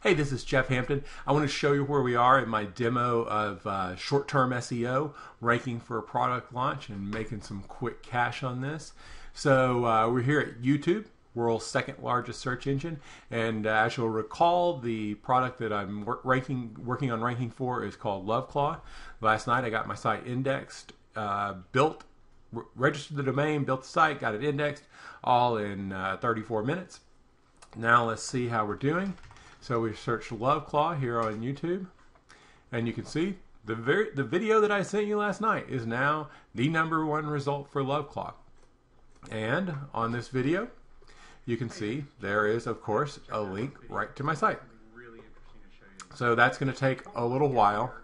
Hey, this is Jeff Hampton. I want to show you where we are in my demo of short-term SEO, ranking for a product launch and making some quick cash on this. So we're here at YouTube, world's second largest search engine. And as you'll recall, the product that I'm working on ranking for is called LoveClaw. Last night I got my site indexed, registered the domain, built the site, got it indexed, all in 34 minutes. Now let's see how we're doing. So we searched LoveClaw here on YouTube, and you can see the video that I sent you last night is now the #1 result for LoveClaw. And on this video, you can see there is, of course, a link right to my site. So that's going to take a little while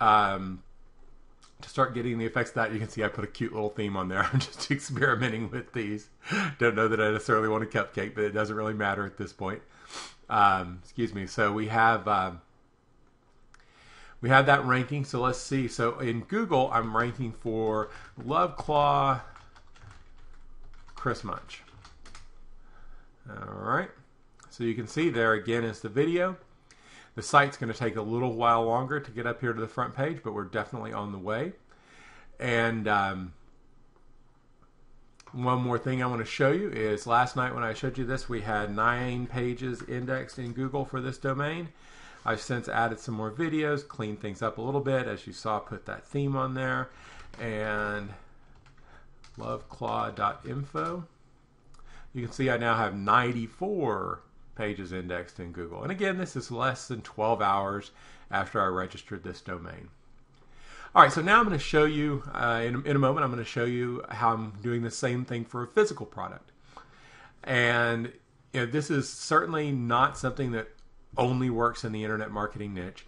to start getting the effects of that. You can see I put a cute little theme on there. I'm just experimenting with these. Don't know that I necessarily want a cupcake, but it doesn't really matter at this point. Excuse me. So we have that ranking. So let's see. So in Google, I'm ranking for LoveClaw Chris Munch. All right. So you can see there again is the video. The site's going to take a little while longer to get up here to the front page, but we're definitely on the way. And one more thing I want to show you is last night when I showed you this, we had 9 pages indexed in Google for this domain. I've since added some more videos, cleaned things up a little bit. As you saw, put that theme on there. And loveclaw.info. You can see I now have 94 pages indexed in Google. And again, this is less than 12 hours after I registered this domain. All right, so now I'm going to show you, in a moment, I'm going to show you how I'm doing the same thing for a physical product. And you know, this is certainly not something that only works in the internet marketing niche.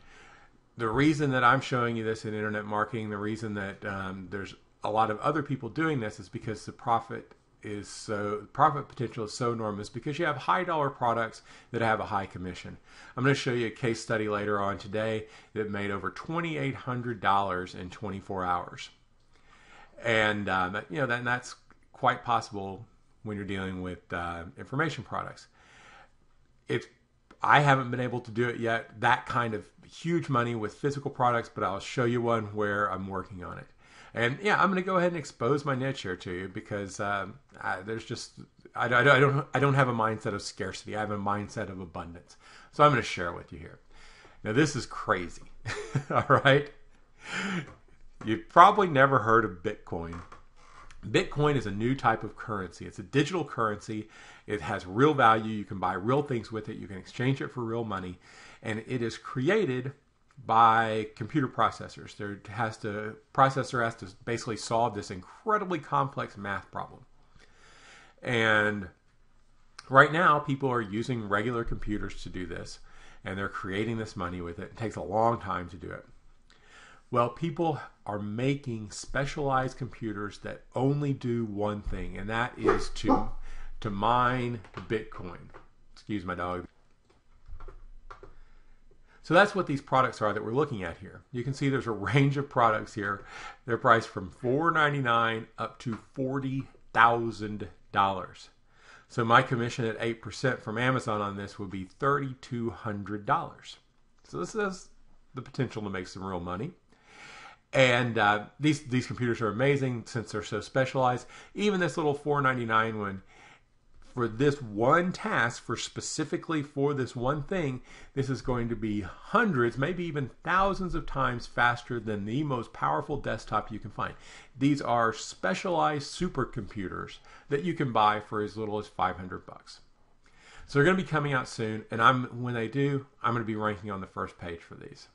The reason that I'm showing you this in internet marketing, the reason that there's a lot of other people doing this is because the profit potential is so enormous because you have high dollar products that have a high commission. I'm going to show you a case study later on today that made over $2,800 in 24 hours. And you know, that's quite possible when you're dealing with information products. I haven't been able to do it yet, that kind of huge money with physical products, but I'll show you one where I'm working on it. And yeah, I'm going to go ahead and expose my niche here to you because there's just I don't have a mindset of scarcity. I have a mindset of abundance. So I'm going to share it with you here. Now this is crazy. All right, you've probably never heard of Bitcoin. Bitcoin is a new type of currency. It's a digital currency. It has real value. You can buy real things with it. You can exchange it for real money, and it is created by computer processors. Processor has to basically solve this incredibly complex math problem. And right now, people are using regular computers to do this, and they're creating this money with it. It takes a long time to do it. Well, people are making specialized computers that only do one thing, and that is to mine Bitcoin. Excuse my dog. So that's what these products are that we're looking at here. You can see there's a range of products here. They're priced from $4.99 up to $40,000. So my commission at 8% from Amazon on this would be $3,200. So this has the potential to make some real money. And these computers are amazing since they're so specialized. Even this little $4.99 one, for this one task, specifically for this one thing, this is going to be hundreds, maybe even thousands of times faster than the most powerful desktop you can find. These are specialized supercomputers that you can buy for as little as $500. So they're going to be coming out soon, and when they do, I'm going to be ranking on the first page for these.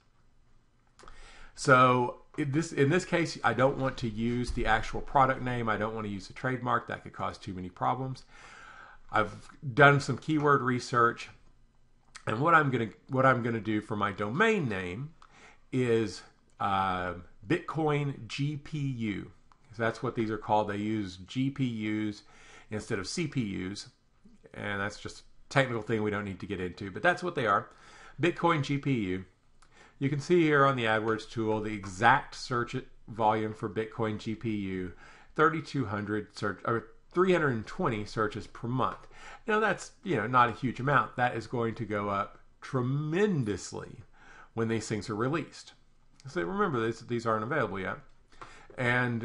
So in this case, I don't want to use the actual product name. I don't want to use the trademark. That could cause too many problems. I've done some keyword research, and what I'm gonna do for my domain name is Bitcoin GPU. So that's what these are called. They use GPUs instead of CPUs, and that's just a technical thing we don't need to get into, but that's what they are. Bitcoin GPU. You can see here on the AdWords tool the exact search volume for Bitcoin GPU, 3,200 320 searches per month. Now that's, not a huge amount. That is going to go up tremendously when these things are released. So remember, these aren't available yet. And,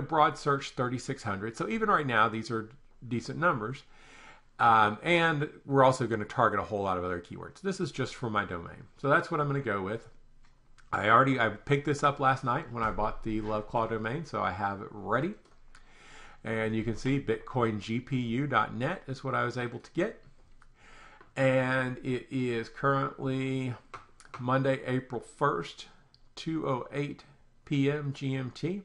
broad search 3,600. So even right now, these are decent numbers. And we're also going to target a whole lot of other keywords. This is just for my domain. So that's what I'm going to go with. I picked this up last night when I bought the LoveClaw domain, so I have it ready. And you can see bitcoingpu.net is what I was able to get. And it is currently Monday, April 1st, 2:08 p.m. GMT.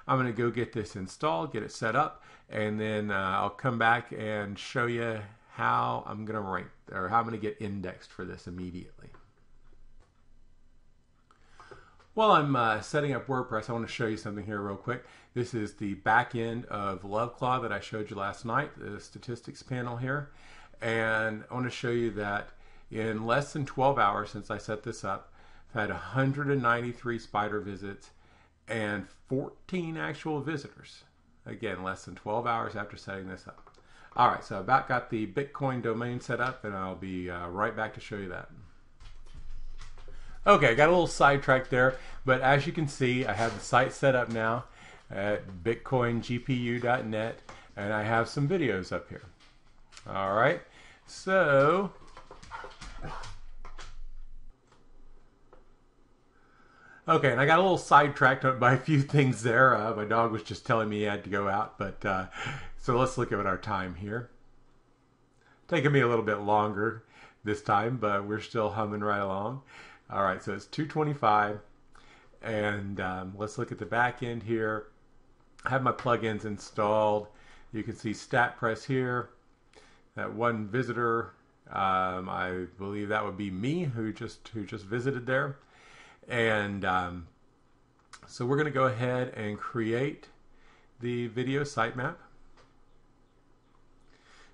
I'm going to go get this installed, get it set up, and then I'll come back and show you how I'm going to rank, or how I'm going to get indexed for this immediately. While I'm setting up WordPress, I want to show you something here real quick. This is the back end of LoveClaw that I showed you last night, the statistics panel here. And I want to show you that in less than 12 hours since I set this up, I've had 193 spider visits and 14 actual visitors. Again, less than 12 hours after setting this up. All right, so I about got the Bitcoin domain set up, and I'll be right back to show you that. Okay, got a little sidetracked there, but as you can see, I have the site set up now at bitcoingpu.net, and I have some videos up here. All right, so okay, and I got a little sidetracked by a few things there. My dog was just telling me he had to go out, but so let's look at our time here. Taking me a little bit longer this time, but we're still humming right along. All right, so it's 2:25, and let's look at the back end here. I have my plugins installed. You can see StatPress here. That one visitor, I believe that would be me who just visited there. And so we're going to go ahead and create the video sitemap.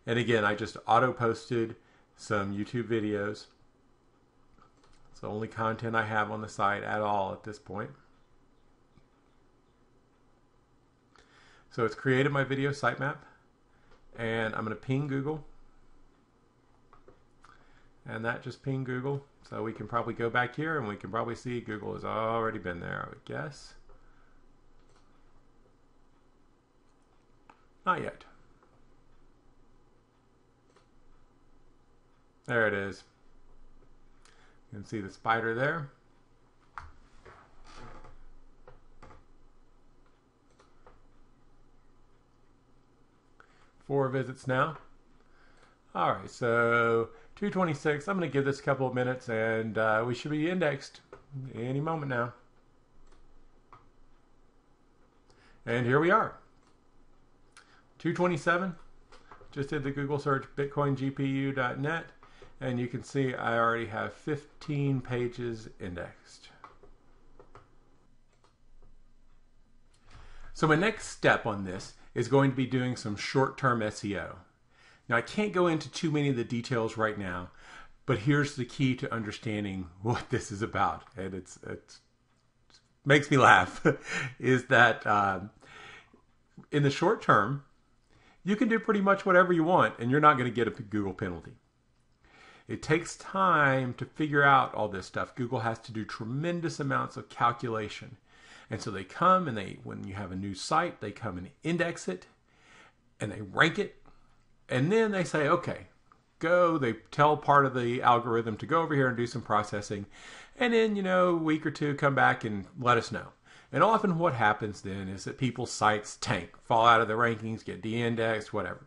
And again, I just auto-posted some YouTube videos. It's the only content I have on the site at all at this point. So it's created my video sitemap, and I'm going to ping Google. And that just pinged Google. So we can probably go back here and we can probably see Google has already been there, I would guess. Not yet. There it is. You can see the spider there. Four visits now. All right, so 2:26. I'm going to give this a couple of minutes, and we should be indexed any moment now. And here we are. 2:27. Just did the Google search bitcoingpu.net, and you can see I already have 15 pages indexed. So my next step on this is going to be doing some short-term SEO. Now I can't go into too many of the details right now, but here's the key to understanding what this is about, and it makes me laugh, is that in the short term, you can do pretty much whatever you want, and you're not going to get a Google penalty. It takes time to figure out all this stuff. Google has to do tremendous amounts of calculation. And so they come and when you have a new site, they come and index it and they rank it. And then they say, okay, they tell part of the algorithm to go over here and do some processing. And then, a week or two, come back and let us know. And often what happens then is that people's sites tank, fall out of the rankings, get de-indexed, whatever.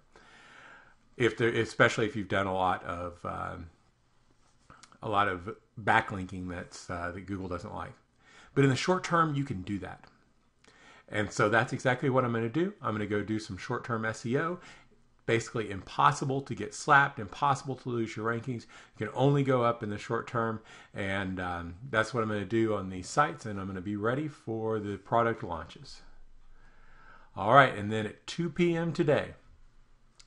Especially if you've done a lot of backlinking that Google doesn't like. But in the short term, you can do that. And so that's exactly what I'm going to do. I'm going to go do some short-term SEO. Basically impossible to get slapped, impossible to lose your rankings. You can only go up in the short term. And that's what I'm going to do on these sites. And I'm going to be ready for the product launches. All right. And then at 2 p.m. today,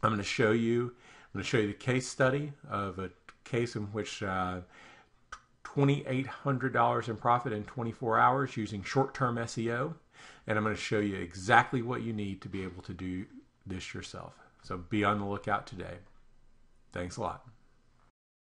I'm going to show you the case study of a case in which $2,800 in profit in 24 hours using short-term SEO. And I'm going to show you exactly what you need to be able to do this yourself. So be on the lookout today. Thanks a lot.